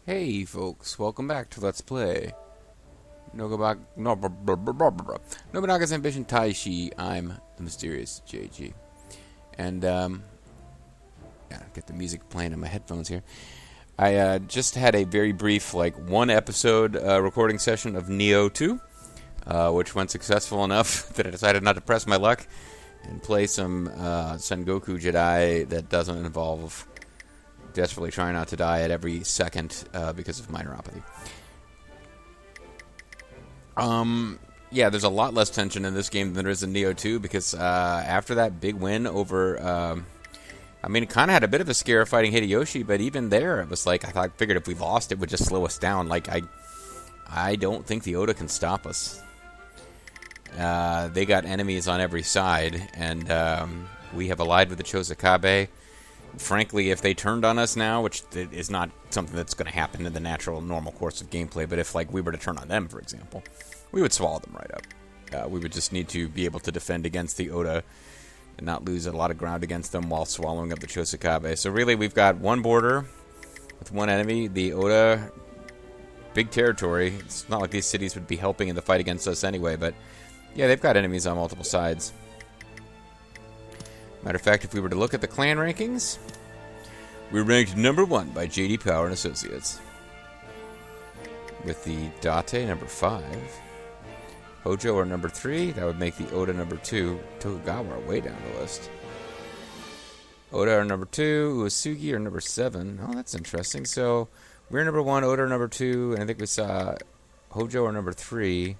Hey folks, welcome back to Let's Play Nobunaga's Ambition Taishi. I'm the mysterious JG. And, yeah, get the music playing in my headphones here. I just had a very brief, one episode recording session of Neo 2, which went successful enough that I decided not to press my luck and play some Sengoku Jedi that doesn't involve desperately trying not to die at every second because of minor-opathy. Yeah, there's a lot less tension in this game than there is in Neo 2 because after that big win over, I mean, it kind of had a bit of a scare fighting Hideyoshi, but even there, it was like, I figured if we lost, it would just slow us down. Like, I don't think the Oda can stop us. They got enemies on every side, and we have allied with the Chosakabe. Frankly, if they turned on us now, which is not something that's going to happen in the natural, normal course of gameplay, but if, we were to turn on them, for example, we would swallow them right up. We would just need to be able to defend against the Oda and not lose a lot of ground against them while swallowing up the Chosakabe. So really, we've got one border with one enemy, the Oda, big territory. It's not like these cities would be helping in the fight against us anyway, but yeah, they've got enemies on multiple sides. Matter of fact, if we were to look at the clan rankings, we're ranked number 1 by JD Power and Associates. With the Date number 5. Hojo are number 3. That would make the Oda number 2. Tokugawa are way down the list. Oda are number 2. Uesugi are number 7. Oh, that's interesting. So, we're number 1, Oda are number 2, and I think we saw Hojo are number 3.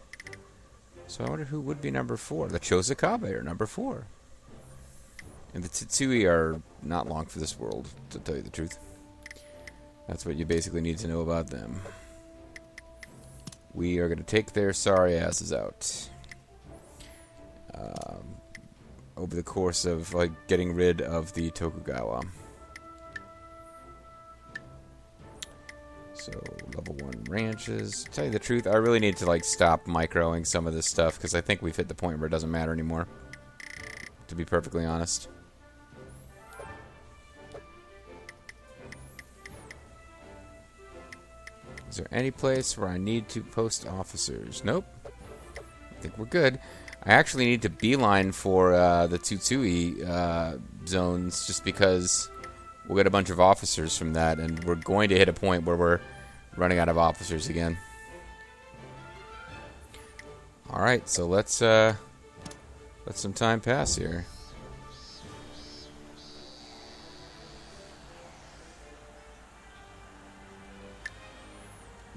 So I wonder who would be number 4. The Chosakabe are number 4. And the Tsutsui are not long for this world, to tell you the truth. That's what you basically need to know about them. We are going to take their sorry asses out. Over the course of, getting rid of the Tokugawa. So, level 1 ranches. To tell you the truth, I really need to, stop microing some of this stuff, because I think we've hit the point where it doesn't matter anymore. To be perfectly honest. Is there any place where I need to post officers? Nope. I think we're good. I actually need to beeline for the Tsutsui zones just because we'll get a bunch of officers from that, and we're going to hit a point where we're running out of officers again. Alright, so let's let some time pass here.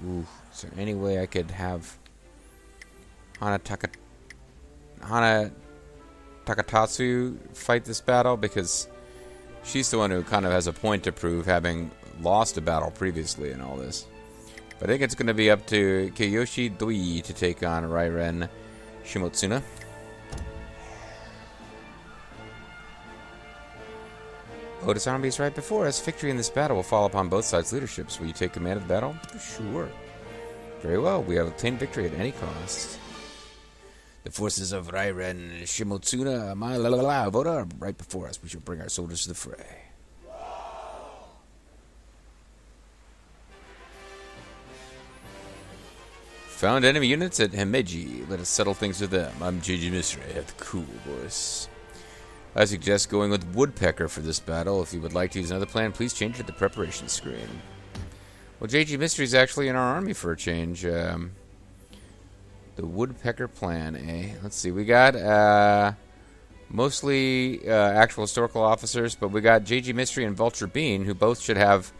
Ooh, is there any way I could have Hana Takatatsu fight this battle? Because she's the one who kind of has a point to prove, having lost a battle previously in all this. But I think it's going to be up to Kiyoyoshi Doi to take on Rairen Shimotsuna. Oda's army is right before us. Victory in this battle will fall upon both sides' leaderships. Will you take command of the battle? Sure. Very well. We have obtained victory at any cost. The forces of Rairen Shimotsuna Oda are right before us. We shall bring our soldiers to the fray. Found enemy units at Himeji. Let us settle things with them. I'm JG Mystery. I have the cool voice. I suggest going with Woodpecker for this battle. If you would like to use another plan, please change it to the preparation screen. Well, JG Mystery is actually in our army for a change. The Woodpecker plan, eh? Let's see. We got mostly actual historical officers, but we got JG Mystery and Vulture Bean, who both should have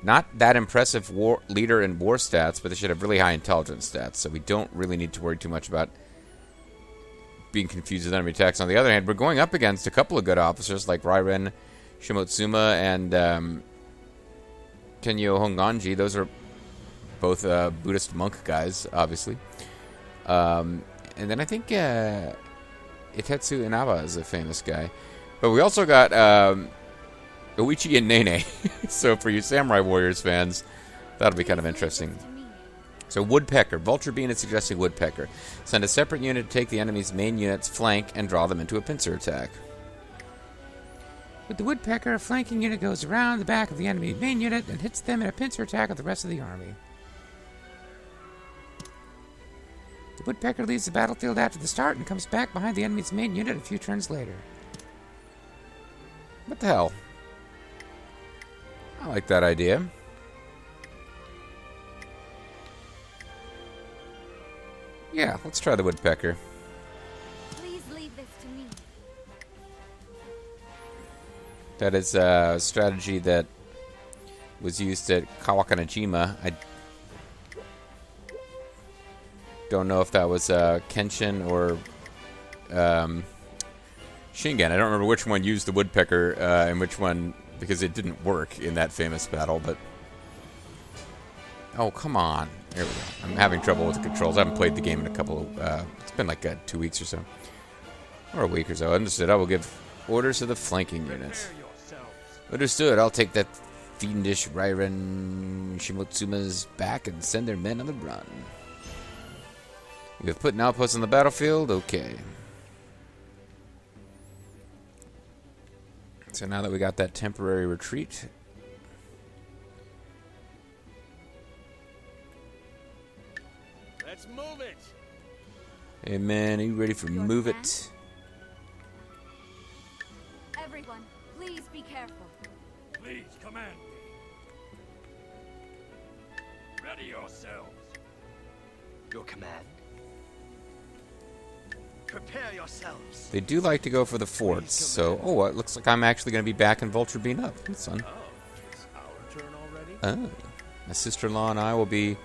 not that impressive war leader and war stats, but they should have really high intelligence stats, so we don't really need to worry too much about being confused with enemy attacks. On the other hand, we're going up against a couple of good officers like Rairen Shimotsuna and Kenyo Honganji. Those are both Buddhist monk guys, obviously. And then I think Itetsu Inaba is a famous guy. But we also got Oichi and Nene. So for you Samurai Warriors fans, that'll be kind of interesting. So Woodpecker. Vulture Bean is suggesting Woodpecker. Send a separate unit to take the enemy's main unit's flank and draw them into a pincer attack. With the woodpecker, a flanking unit goes around the back of the enemy main unit and hits them in a pincer attack of the rest of the army. The woodpecker leaves the battlefield after the start and comes back behind the enemy's main unit a few turns later. What the hell? I like that idea. Yeah, let's try the woodpecker. Please leave this to me. That is a strategy that was used at Kawakanojima. I don't know if that was Kenshin or Shingen. I don't remember which one used the woodpecker and which one, because it didn't work in that famous battle, but... Oh, come on. There we go. I'm having trouble with the controls. I haven't played the game in a couple of... it's been like 2 weeks or so. Or a week or so. Understood. I will give orders to the flanking units. Understood. I'll take that fiendish Rairen Shimotsuma's back and send their men on the run. You have put an outpost on the battlefield? Okay. So now that we got that temporary retreat... Let's move it. Hey man, are you ready for move it? Everyone, please be careful. Please command me. Ready yourselves. Your command. Prepare yourselves. They do like to go for the forts, so... Oh, it looks like I'm actually going to be back in Vulture Bean up. That's fun. Oh, it's our turn already? Oh. My sister-in-law and I will be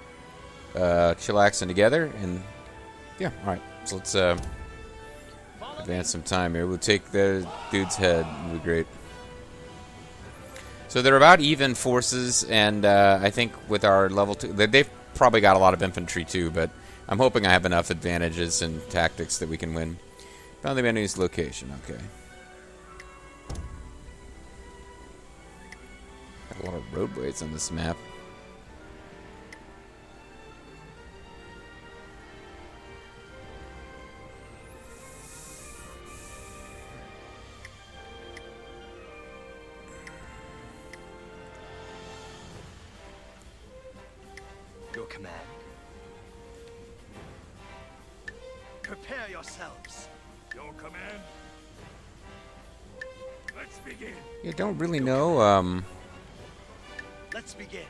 chillaxing together, and... Yeah, alright. So let's advance some time here. We'll take the dude's head. It'll be great. So they're about even forces, and I think with our level 2... They've probably got a lot of infantry too, but I'm hoping I have enough advantages and tactics that we can win. Found the enemy's location. Okay. Got a lot of roadways on this map. Your command. Prepare yourselves. Your command. Let's begin. You don't really know, Let's begin.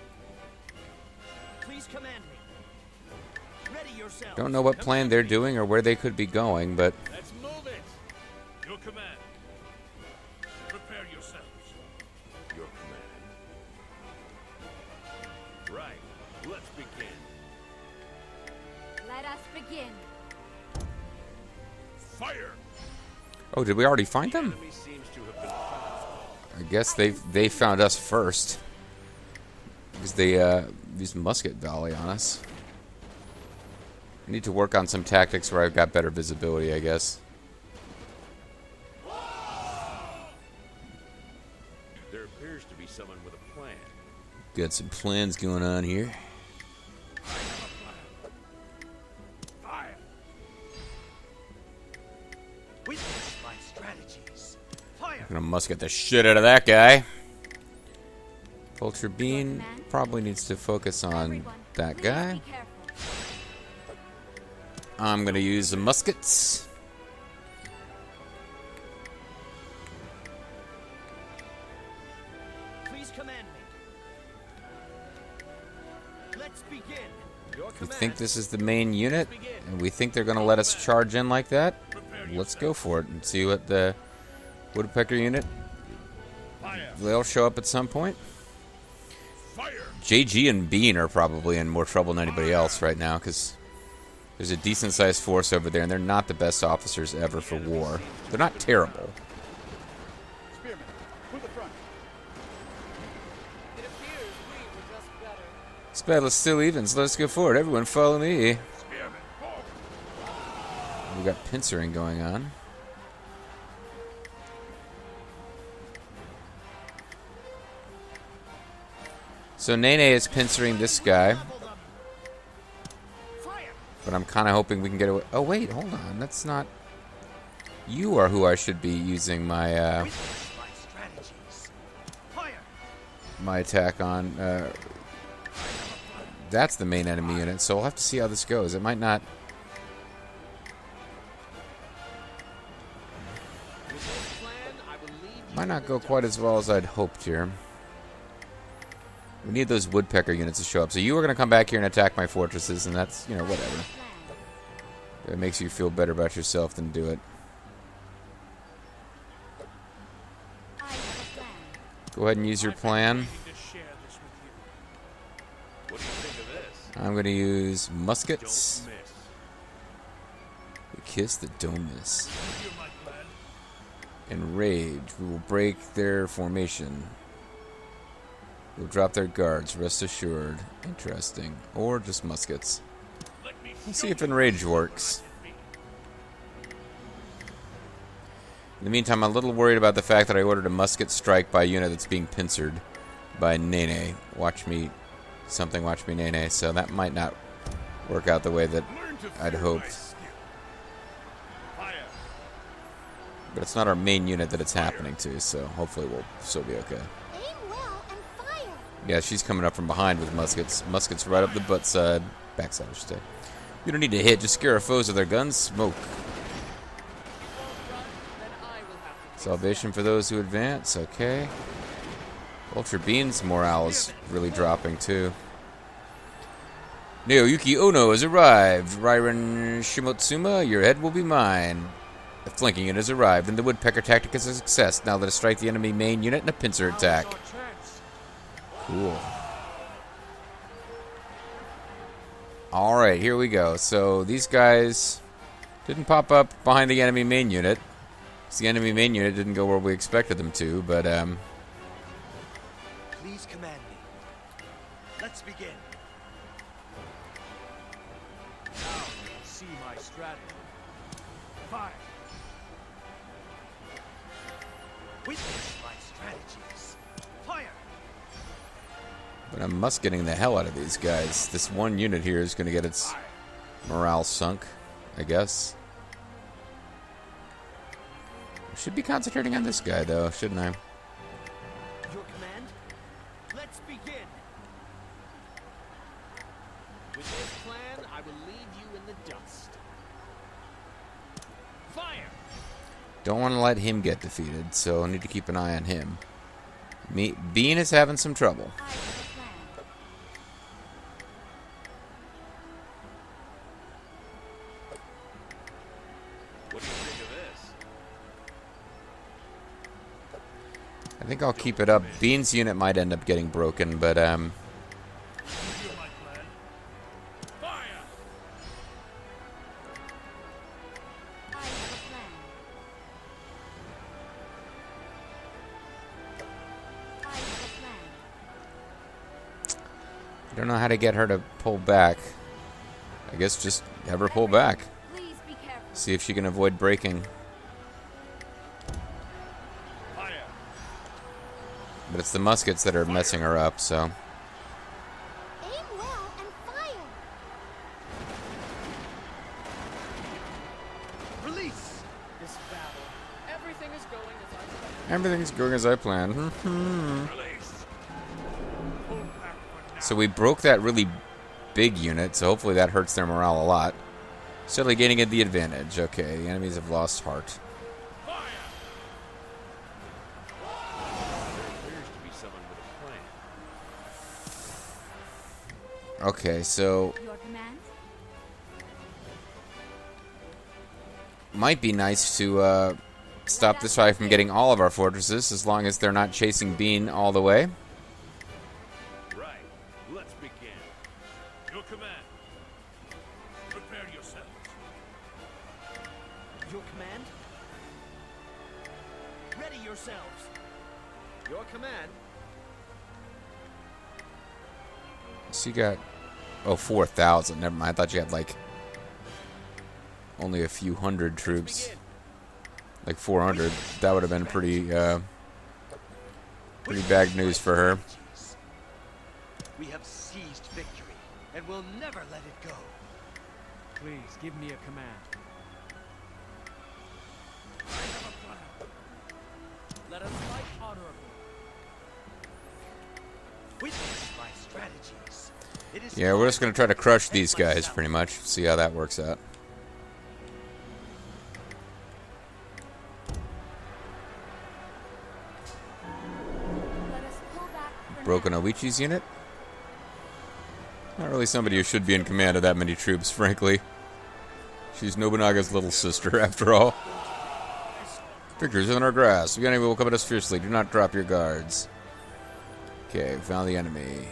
Please command me. Ready yourselves. don't know what plan they're doing or where they could be going, but Let's move it. Your command. Prepare yourselves. Your command. Right. Let's begin. Let us begin. Fire. oh, did we already find them? Enemy seems to have been found. I guess they found us first because they used musket volley on us. I need to work on some tactics where I've got better visibility, I guess. There appears to be someone with a plan. Got some plans going on here. Fire. Witness my strategies. Fire. I'm gonna musket the shit out of that guy. Vulture Bean probably needs to focus on Everyone, that please guy. be careful. I'm gonna use the muskets. Please command me. Let's begin. Your We command. think this is the main unit, and we think they're gonna let us charge in like that. Let's go for it and see what the woodpecker unit. Fire. They'll show up at some point. Fire. JG and Bean are probably in more trouble than anybody else right now because there's a decent-sized force over there, and they're not the best officers ever for war. They're not terrible. Spearman, to the front. It appears we were just better. This battle is still even, so let's go forward. Everyone follow me. Spearman. Forward. We got pincering going on. So Nene is pincering this guy, Fire. but I'm kind of hoping we can get away. Oh wait, hold on. That's not. You are who I should be using my Witness my strategies. my attack on. That's the main enemy unit, so we'll have to see how this goes. It might not... Might not go quite as well as I'd hoped here. We need those woodpecker units to show up. So you were going to come back here and attack my fortresses, and that's, you know, whatever. If it makes you feel better about yourself, then do it. Go ahead and use your plan. What do you think of this? I'm going to use muskets. Don't miss. We kiss the don't miss. Hear my plan? Enrage. We will break their formation. We'll drop their guards, rest assured. Interesting. Or just muskets. Let me Let's show see if you enrage what works. I can be. In the meantime, I'm a little worried about the fact that I ordered a musket strike by a unit that's being pincered by Nene. Watch me, Nene. So that might not work out the way that Learn to I'd fear hoped. my skill. Fire. But it's not our main unit that it's happening to, so hopefully we'll still be okay. Aim well and fire. Yeah, she's coming up from behind with muskets. Muskets right up the butt side. Backside, I should say. You don't need to hit, just scare our foes with their guns. Smoke. Then I will have to. Salvation for those who advance. Okay. Ultra Bean's morale is really dropping, too. Naoyuki Ono has arrived. Rairen Shimotsuna, your head will be mine. The flanking unit has arrived, and the woodpecker tactic is a success. Now let us strike the enemy main unit in a pincer attack. Cool. Alright, here we go. So these guys didn't pop up behind the enemy main unit. The enemy main unit didn't go where we expected them to, but Please command me. Let's begin. Now see my strategy. Fire. Witness my strategies. Fire. but I'm musketing the hell out of these guys. This one unit here is going to get its morale sunk, I guess. I should be concentrating on this guy, though, shouldn't I? Your command? Let's begin. With this plan, I will leave you in the dust. Fire! Don't want to let him get defeated, so I need to keep an eye on him. Bean is having some trouble. I have a plan. What do you think of this? I think I'll keep it up. Bean's unit might end up getting broken, but Hear my plan. Fire. I have a plan. I have a plan. I don't know how to get her to pull back. I guess just have her pull back. Please be careful. See if she can avoid breaking. Fire. But it's the muskets that are messing her up, so... Aim well and fire. Release. This battle, everything is going as I planned. Everything's going as I planned. Release. Pull back for now. So we broke that really big unit, so hopefully that hurts their morale a lot. Steadily gaining the advantage. Okay, the enemies have lost heart. Fire. There appears to be someone with a plan. Okay, so... Your command? Might be nice to stop this guy from getting all of our fortresses, as long as they're not chasing Bean all the way. Right. Let's begin. Your command. Prepare yourselves. Your command? Ready yourselves. Your command. So you got... Oh, 4,000. Never mind. I thought you had, like... only a few hundred troops. Begin. Like 400. That would have been pretty bad news for her. We have seized victory, and we'll never let it go. Please give me a command. Let us fight honorably. Witness my strategies. It is Yeah, we're just going to try to crush time these to guys, myself. pretty much. See how that works out. Let us pull back for Broken now. Oichi's unit. Not really somebody who should be in command of that many troops, frankly. She's Nobunaga's little sister, after all. Victory's in our grasp. The enemy will come at us fiercely. Do not drop your guards. Okay, found the enemy.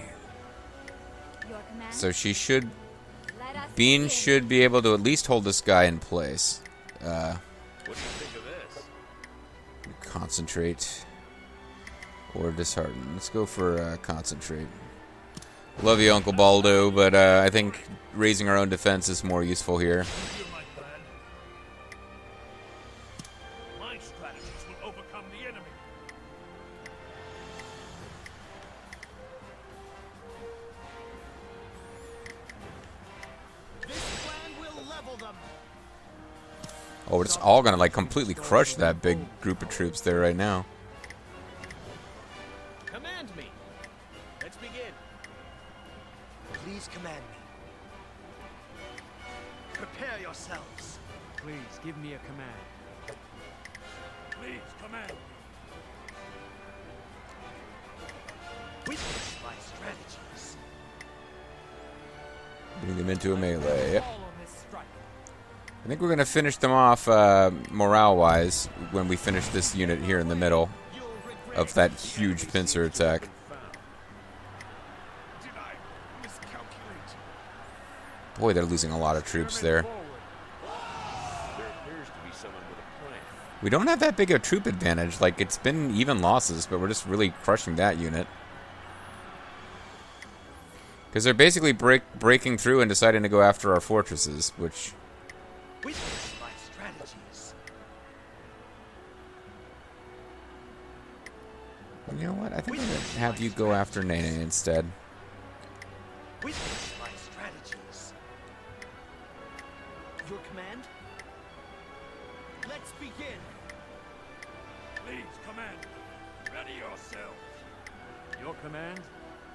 Your command. So she should... Let us Bean begin. should be able to at least hold this guy in place. What do you think of this? Concentrate. Or dishearten. Let's go for concentrate. Love you, Uncle Baldo, but I think raising our own defense is more useful here. Hear my plan. My strategies will overcome the enemy. This plan will level them. Oh, it's all gonna like completely crush that big group of troops there right now. Command me. Let's begin. Please command me. Prepare yourselves. Please give me a command. Please command. Witness my strategies. Bring them into a melee. Fall on this strike. I think we're gonna finish them off morale-wise when we finish this unit here in the middle You'll regret of that huge pincer attack. Did I miscalculate? Boy, they're losing a lot of troops there. There appears to be someone with a plan. We don't have that big a troop advantage. Like, it's been even losses, but we're just really crushing that unit. Because they're basically breaking through and deciding to go after our fortresses, which... Witness my strategies. You know what? I think I'm going to have you go after Nene instead. Witness my strategies. your command. Let's begin. Please command. Ready yourselves. Your command.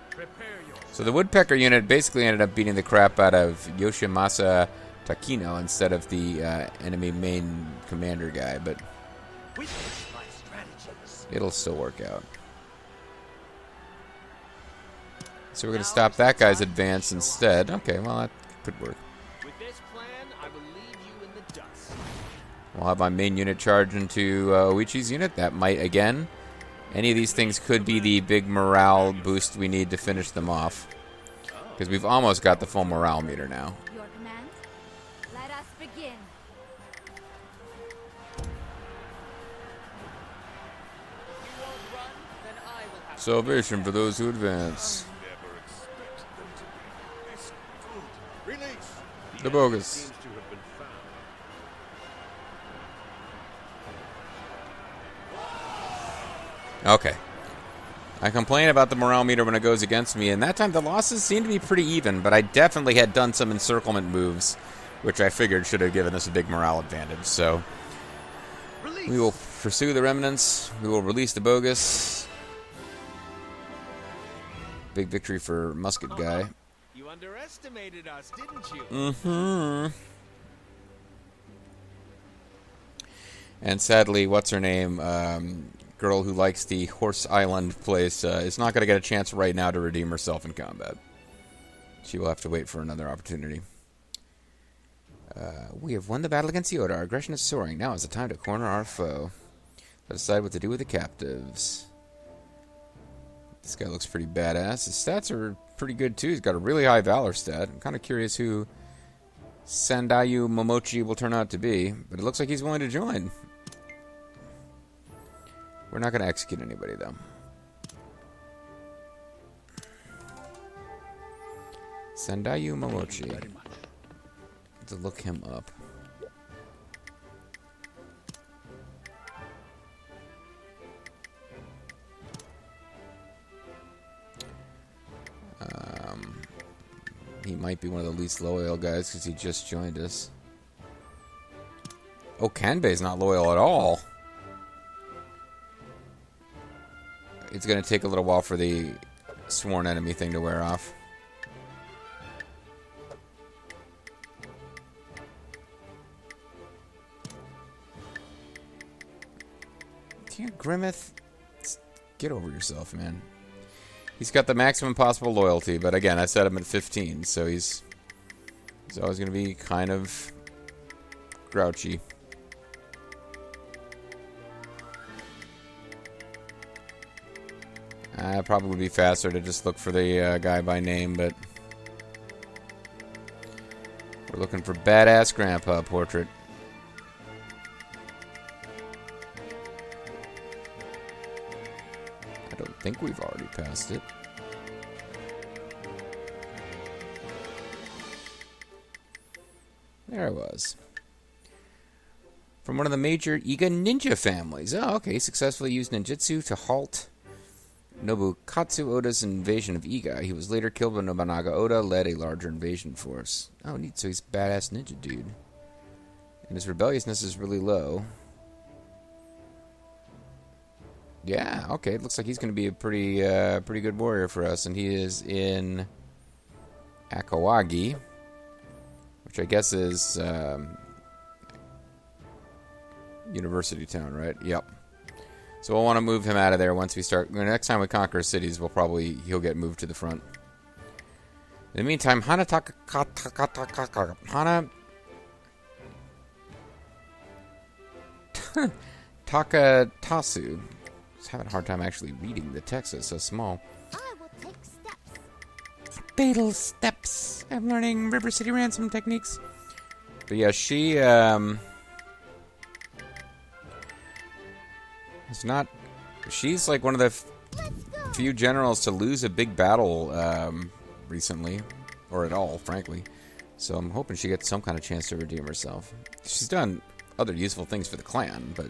Prepare yourselves. So the Woodpecker unit basically ended up beating the crap out of Yoshimasa Takino instead of the enemy main commander guy, but Witness my strategies. it'll still work out. So we're going to stop that guy's advance instead. Okay, well, that could work. With this plan, I will leave you in the dust. We'll have my main unit charge into Oichi's unit. That might, again, any of these things could be the big morale boost we need to finish them off. Because we've almost got the full morale meter now. Your command? Let us begin. You won't run, then I will have Salvation for those who advance. Never expect them to be this good. Release! The bogus. Seems to have been found. Okay. I complain about the morale meter when it goes against me, and that time the losses seem to be pretty even, but I definitely had done some encirclement moves, which I figured should have given us a big morale advantage. So Release. we will pursue the remnants. We will release the bogus. Big victory for Musket Guy. You underestimated us, didn't you? Mm-hmm. And sadly, what's her name? Girl who likes the Horse Island place is not going to get a chance right now to redeem herself in combat. She will have to wait for another opportunity. We have won the battle against Yoda. Our aggression is soaring. Now is the time to corner our foe. Let's decide what to do with the captives. This guy looks pretty badass. His stats are pretty good too. He's got a really high valor stat. I'm kind of curious who Sandayu Momochi will turn out to be, but it looks like he's willing to join. We're not going to execute anybody, though. Sandayu Momochi. To look him up. He might be one of the least loyal guys because he just joined us. Oh, Kanbei's not loyal at all. It's going to take a little while for the sworn enemy thing to wear off. Can't Grimmeth? Get over yourself, man. He's got the maximum possible loyalty, but again, I set him at 15, so he's always going to be kind of grouchy. Probably would be faster to just look for the guy by name, but we're looking for Badass Grandpa portrait. I don't think we've already passed it. There it was. From one of the major Iga ninja families. Oh, okay. Successfully used ninjutsu to halt Nobukatsu Oda's invasion of Iga. He was later killed when Nobunaga Oda led a larger invasion force. Oh, neat. So he's a badass ninja dude. And his rebelliousness is really low. Yeah, okay. It looks like he's going to be a pretty good warrior for us. And he is in Akawagi, which I guess is University Town, right? Yep. So we'll want to move him out of there once we start. Next time we conquer cities, he'll get moved to the front. In the meantime, Hana Takatasu. He's having a hard time actually reading the text. It's so small. I will take steps. Fatal steps. I'm learning River City ransom techniques. But yeah, she it's not. She's like one of the few generals to lose a big battle recently, or at all, frankly. So I'm hoping she gets some kind of chance to redeem herself. She's done other useful things for the clan, but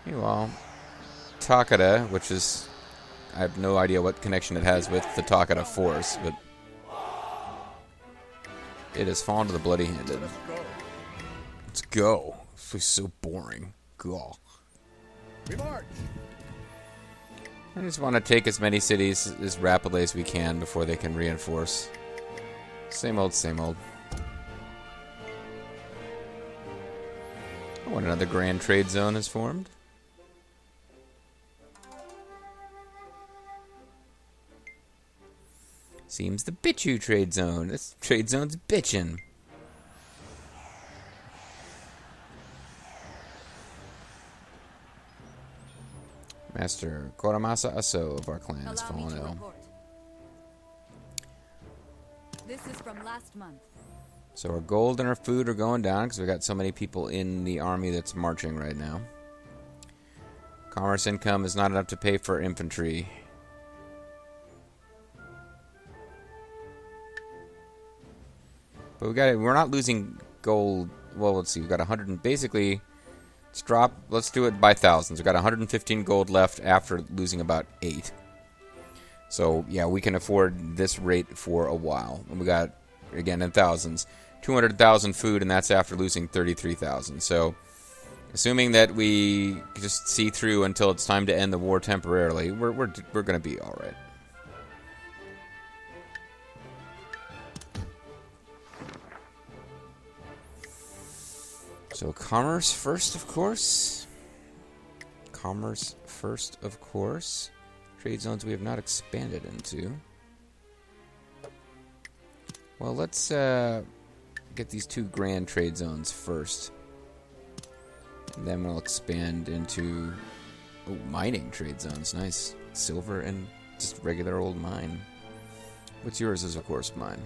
meanwhile, Takada, which is, I have no idea what connection it has with the Takada Force, but it has fallen to the bloody-handed. Let's go. This is so boring. Go. We march. I just want to take as many cities as rapidly as we can before they can reinforce. Same old, same old. Oh, and another grand trade zone is formed. Seems the Bitchu trade zone. This trade zone's bitchin'. Master Koramasa Aso of our clan has Allow me fallen to ill. report. This is from last month. So our gold and our food are going down because we got so many people in the army that's marching right now. Commerce income is not enough to pay for infantry. But we're not losing gold. Well, let's see. We've got 100 and basically let's do it by thousands. We've got 115 gold left after losing about 8. So, yeah, we can afford this rate for a while. And we got, again, in thousands, 200,000 food, and that's after losing 33,000. So, assuming that we just see through until it's time to end the war temporarily, we're going to be all right. So, commerce first, of course. Commerce first, of course. Trade zones we have not expanded into. Well, let's get these 2 grand trade zones first. And then we'll expand into mining trade zones. Nice. Silver and just regular old mine. What's yours is, of course, mine.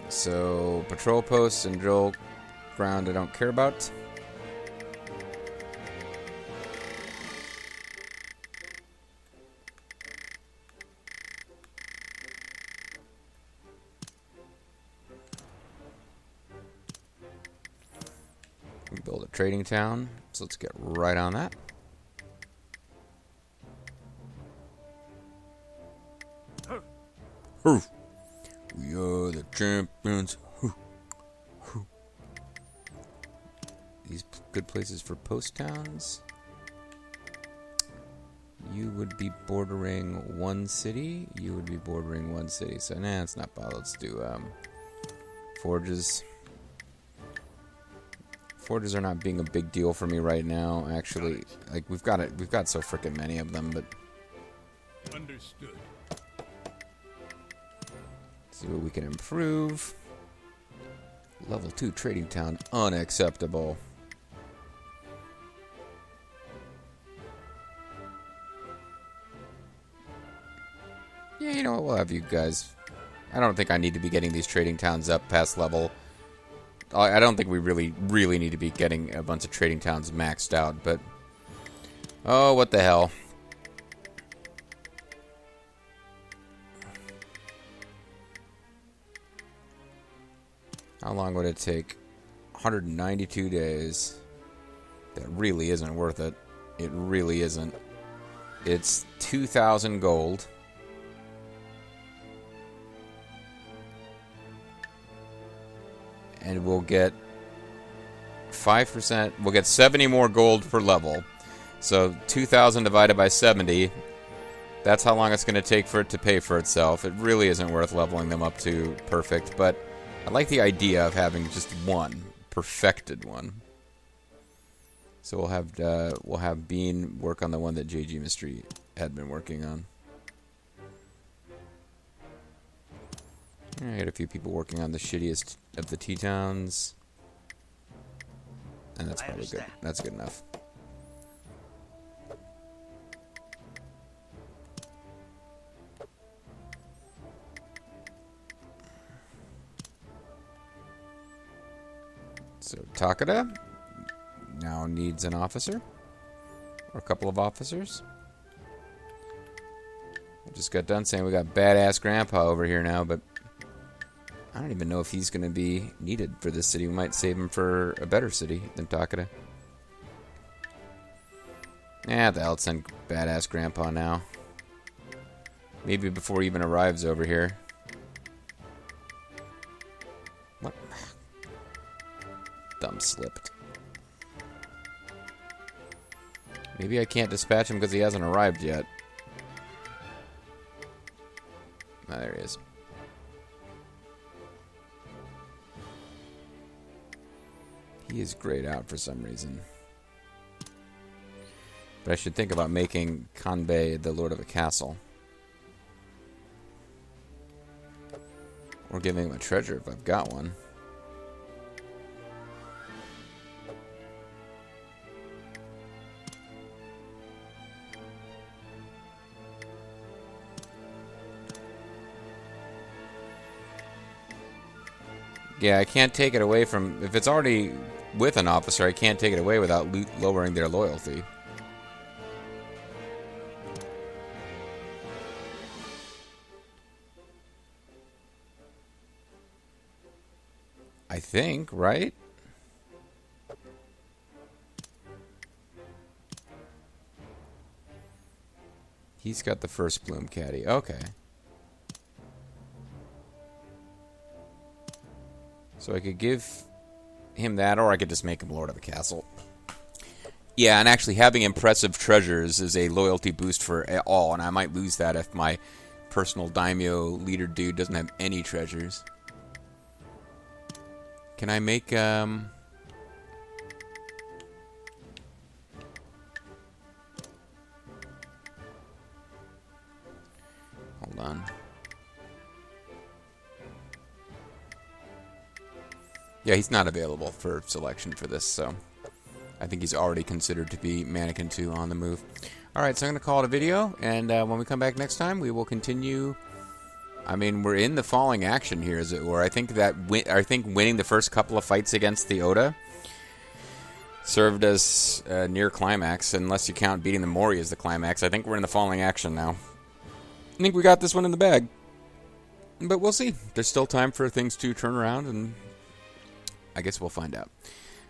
So, patrol posts and drill ground I don't care about. We build a trading town, so let's get right on that. Hoof. We are the champions. These good places for post towns. You would be bordering one city. You would be bordering one city. So nah, it's not bad. Let's do forges. Forges are not being a big deal for me right now. Actually, like we've got so freaking many of them, but Understood. see what we can improve. Level 2 trading town, unacceptable. Yeah, you know what? We'll have you guys. I don't think I need to be getting these trading towns up past level. I don't think we really need to be getting a bunch of trading towns maxed out, but oh, what the hell. How long would it take? 192 days. That really isn't worth it. It really isn't. It's 2,000 gold. And we'll get 5%. We'll get 70 more gold per level. So 2,000 divided by 70. That's how long it's going to take for it to pay for itself. It really isn't worth leveling them up to perfect. But I like the idea of having just one perfected one. So we'll have Bean work on the one that JG Mystery had been working on. I got a few people working on the shittiest of the T-towns. And that's probably good. That's good enough. So Takeda now needs an officer. Or a couple of officers. I just got done saying we got badass grandpa over here now, but I don't even know if he's going to be needed for this city. We might save him for a better city than Takeda. Yeah, the hell, let's send badass grandpa now. Maybe before he even arrives over here. What? Thumb slipped. Maybe I can't dispatch him because he hasn't arrived yet. Ah, there he is. He is grayed out for some reason. But I should think about making Kanbei the lord of a castle. Or giving him a treasure if I've got one. Yeah, I can't take it away from... If it's already with an officer, I can't take it away without lowering their loyalty. I think, right? He's got the first plume caddy. Okay. So I could give him that, or I could just make him lord of the castle. Yeah, and actually having impressive treasures is a loyalty boost for all, and I might lose that if my personal daimyo leader dude doesn't have any treasures. Can I make, hold on. Yeah, he's not available for selection for this, so I think he's already considered to be Mannequin 2 on the move. Alright, so I'm going to call it a video, and when we come back next time, we will continue. I mean, we're in the falling action here, as it were. I think that winning the first couple of fights against the Oda served as near climax, unless you count beating the Mori as the climax. I think we're in the falling action now. I think we got this one in the bag. But we'll see. There's still time for things to turn around, and I guess we'll find out.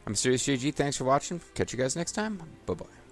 I'm Mysterious JG. Thanks for watching. Catch you guys next time. Bye-bye.